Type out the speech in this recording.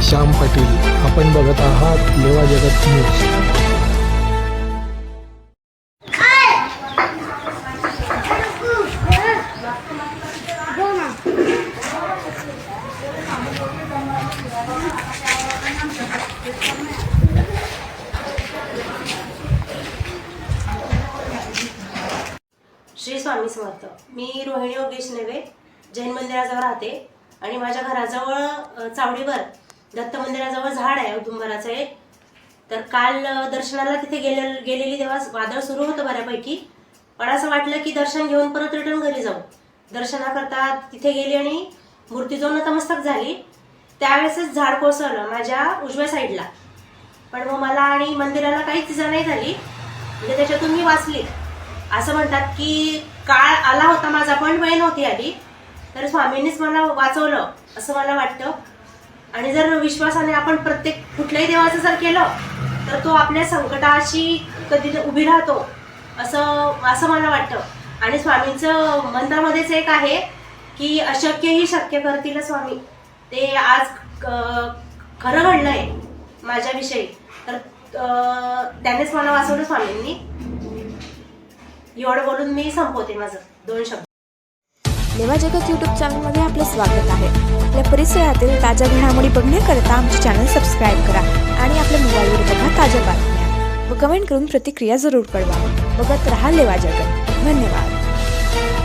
श्याम पाटील. आपण बघत आहात लेवा जगत न्यूज. श्री स्वामी समर्थ. मी रोहिणी योगेश नेवे जैन मंदिराजवळ राहते आणि माझ्या घराजवळ चावडीवर दत्त मंदिराजवळ झाड आहे औदुंबराचं एक. तर काल दर्शनाला तिथे गेलेली तेव्हा वादळ सुरू होतं बऱ्यापैकी, पण असं वाटलं की दर्शन घेऊन परत रिटर्न घरी जाऊ. दर्शनाकरता तिथे गेली आणि मूर्तीजवळ नतमस्तक झाली. त्यावेळेसच झाड कोसळलं माझ्या उजव्या साईडला, पण मग मला आणि मंदिराला काहीच इजा नाही झाली. म्हणजे त्याच्यातून मी वाचली. असं म्हणतात की काळ आला होता माझा पण वेळ नव्हती आली, तर स्वामींनीच मला वाचवलं असं मला वाटतं. आणि जर विश्वासाने आपण प्रत्येक कुठल्याही देवाचं जर केलं तर तो आपल्या संकटाशी कधी उभी राहतो असं मला वाटतं. आणि स्वामींचं मंत्रामध्येच एक आहे की अशक्यही शक्य करतील स्वामी. ते आज खरं घडलंय माझ्याविषयी, तर त्यानेच मला वाचवलं स्वामींनी. एवढं बोलून मी संपवते माझं 2 शब्द. लेवा जगत यूट्यूब चॅनलमध्ये आपलं स्वागत आहे. आपल्या परिसरातील ताज्या घडामोडी बघण्याकरता आमचे चॅनल सबस्क्राईब करा आणि आपल्या मोबाईलवर बघा ताज्या बातम्या व कमेंट करून प्रतिक्रिया जरूर कळवा. बघत रहा लेवा जगत. धन्यवाद.